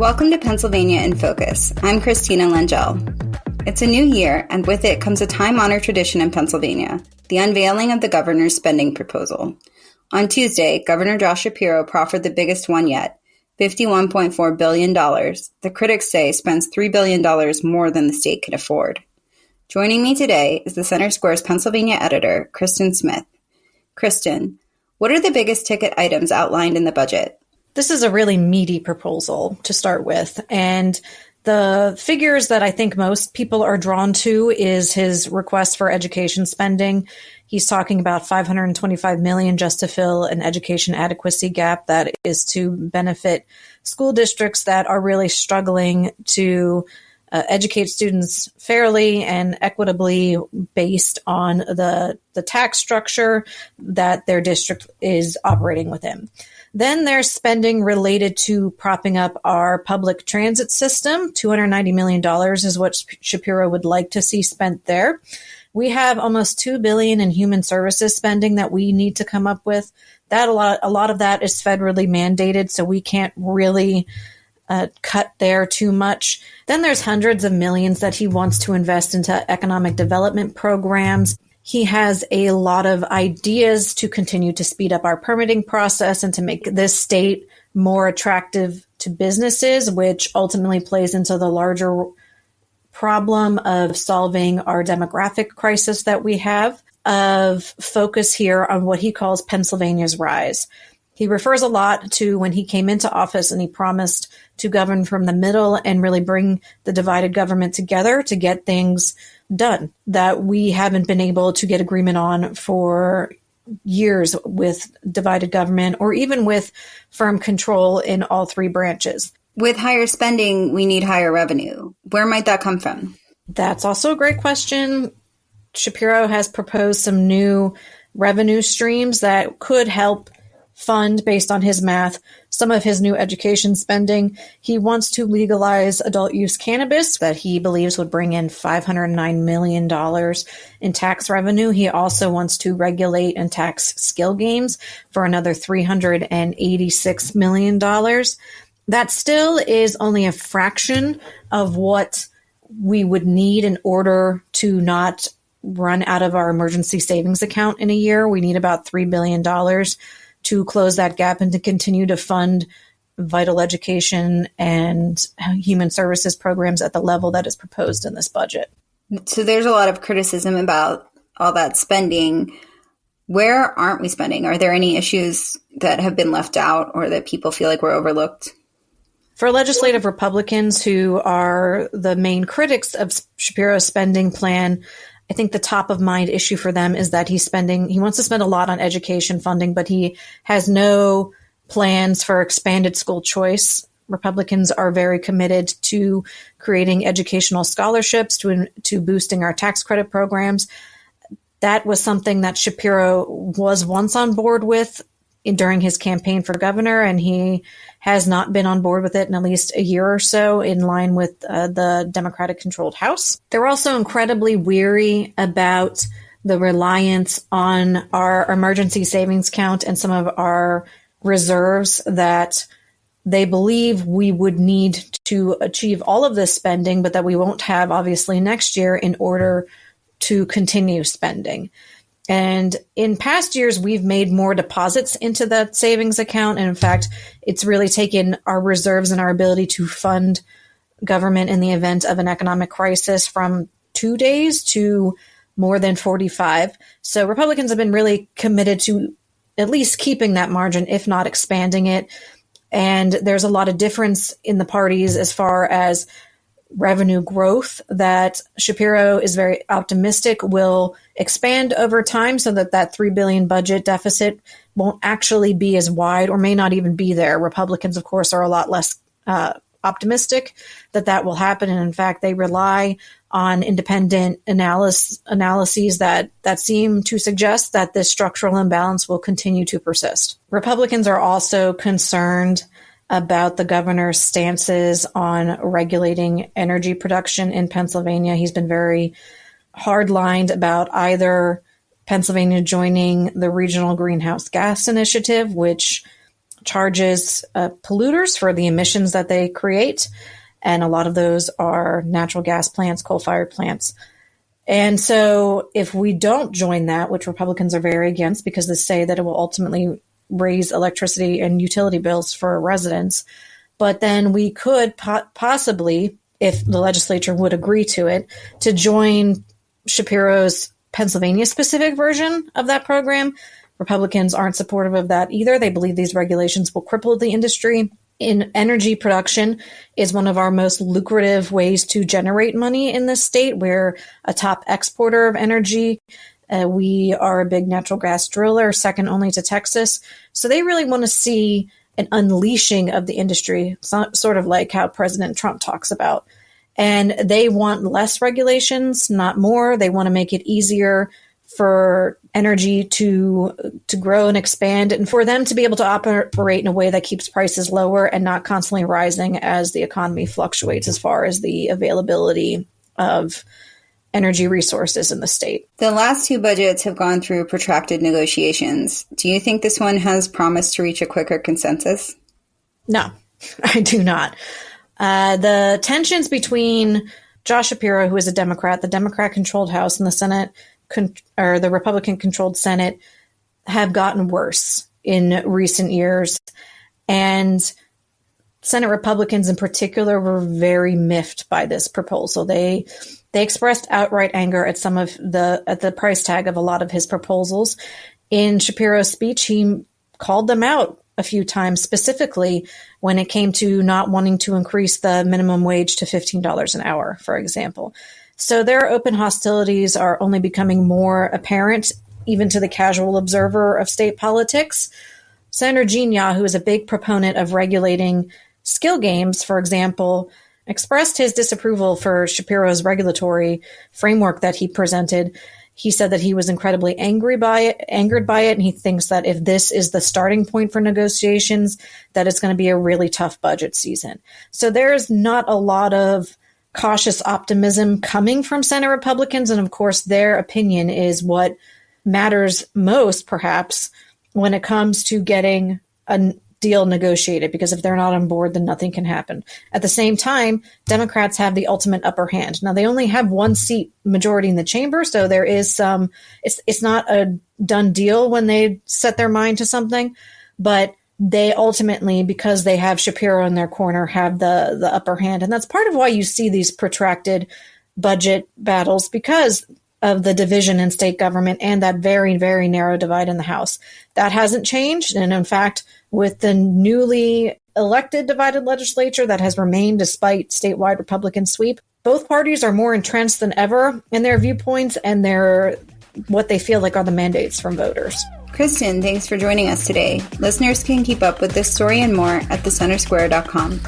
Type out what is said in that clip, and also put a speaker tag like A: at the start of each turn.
A: Welcome to Pennsylvania in Focus. I'm Christina Langell. It's a new year, and with it comes a time-honored tradition in Pennsylvania, the unveiling of the governor's spending proposal. On Tuesday, Governor Josh Shapiro proffered the biggest one yet, $51.4 billion. The critics say spends $3 billion more than the state can afford. Joining me today is the Center Square's Pennsylvania editor, Kristen Smith. Kristen, what are the biggest ticket items outlined in the budget?
B: This is a really meaty proposal to start with, and the figures that I think most people are drawn to is his request for education spending. He's talking about $525 million just to fill an education adequacy gap that is to benefit school districts that are really struggling to educate students fairly and equitably based on the tax structure that their district is operating within. Then there's spending related to propping up our public transit system. $290 million is what Shapiro would like to see spent there. We have almost $2 billion in human services spending that we need to come up with. A lot of that is federally mandated, so we can't really cut there too much. Then there's hundreds of millions that he wants to invest into economic development programs. He has a lot of ideas to continue to speed up our permitting process and to make this state more attractive to businesses, which ultimately plays into the larger problem of solving our demographic crisis that we have, of focus here on what he calls Pennsylvania's rise. He refers a lot to when he came into office and he promised to govern from the middle and really bring the divided government together to get things done that we haven't been able to get agreement on for years with divided government or even with firm control in all three branches.
A: With higher spending, we need higher revenue. Where might that come from?
B: That's also a great question. Shapiro has proposed some new revenue streams that could help fund, based on his math, some of his new education spending. He wants to legalize adult use cannabis that he believes would bring in $509 million in tax revenue. He also wants to regulate and tax skill games for another $386 million. That still is only a fraction of what we would need in order to not run out of our emergency savings account in a year. We need about $3 billion to close that gap and to continue to fund vital education and human services programs at the level that is proposed in this budget.
A: So there's a lot of criticism about all that spending. Where aren't we spending? Are there any issues that have been left out or that people feel like we're overlooked?
B: For legislative Republicans who are the main critics of Shapiro's spending plan, I think the top of mind issue for them is that he wants to spend a lot on education funding, but he has no plans for expanded school choice. Republicans are very committed to creating educational scholarships, to boosting our tax credit programs. That was something that Shapiro was once on board with during his campaign for governor, and he has not been on board with it in at least a year or so, in line with the Democratic-controlled House. They're also incredibly weary about the reliance on our emergency savings account and some of our reserves that they believe we would need to achieve all of this spending, but that we won't have, obviously, next year in order to continue spending. And in past years, we've made more deposits into that savings account. And in fact, it's really taken our reserves and our ability to fund government in the event of an economic crisis from 2 days to more than 45. So Republicans have been really committed to at least keeping that margin, if not expanding it. And there's a lot of difference in the parties as far as revenue growth that Shapiro is very optimistic will expand over time so that $3 billion budget deficit won't actually be as wide or may not even be there. Republicans, of course, are a lot less optimistic that will happen. And in fact, they rely on independent analyses that seem to suggest that this structural imbalance will continue to persist. Republicans are also concerned about the governor's stances on regulating energy production in Pennsylvania. He's been very hard-lined about either Pennsylvania joining the Regional Greenhouse Gas Initiative, which charges polluters for the emissions that they create. And a lot of those are natural gas plants, coal-fired plants. And so if we don't join that, which Republicans are very against because they say that it will ultimately raise electricity and utility bills for residents, but then we could possibly, if the legislature would agree to it, to join Shapiro's Pennsylvania-specific version of that program. Republicans aren't supportive of that either. They believe these regulations will cripple the industry. In energy production is one of our most lucrative ways to generate money in this state. We're a top exporter of energy. We are a big natural gas driller, second only to Texas. So they really want to see an unleashing of the industry, sort of like how President Trump talks about. And they want less regulations, not more. They want to make it easier for energy to grow and expand, and for them to be able to operate in a way that keeps prices lower and not constantly rising as the economy fluctuates as far as the availability of energy resources in the state.
A: The last two budgets have gone through protracted negotiations. Do you think this one has promised to reach a quicker consensus?
B: No, I do not. The tensions between Josh Shapiro, who is a Democrat, the Democrat-controlled House, and the Senate, or the Republican-controlled Senate, have gotten worse in recent years. And Senate Republicans in particular were very miffed by this proposal. They expressed outright anger at the price tag of a lot of his proposals. In Shapiro's speech, he called them out a few times, specifically when it came to not wanting to increase the minimum wage to $15 an hour, for example. So their open hostilities are only becoming more apparent, even to the casual observer of state politics. Senator Gene Yaw, who is a big proponent of regulating skill games, for example, expressed his disapproval for Shapiro's regulatory framework that he presented. He said that he was incredibly angered by it, and he thinks that if this is the starting point for negotiations, that it's going to be a really tough budget season. So there's not a lot of cautious optimism coming from Senate Republicans, and of course their opinion is what matters most, perhaps, when it comes to getting a deal negotiated, because if they're not on board, then nothing can happen. At the same time, Democrats have the ultimate upper hand. Now, they only have one seat majority in the chamber, so there is some, it's not a done deal when they set their mind to something, but they ultimately, because they have Shapiro in their corner, have the upper hand. And that's part of why you see these protracted budget battles, because of the division in state government and that very, very narrow divide in the House. That hasn't changed. And in fact, with the newly elected divided legislature that has remained despite statewide Republican sweep, both parties are more entrenched than ever in their viewpoints and what they feel like are the mandates from voters.
A: Kristen, thanks for joining us today. Listeners can keep up with this story and more at thecentersquare.com.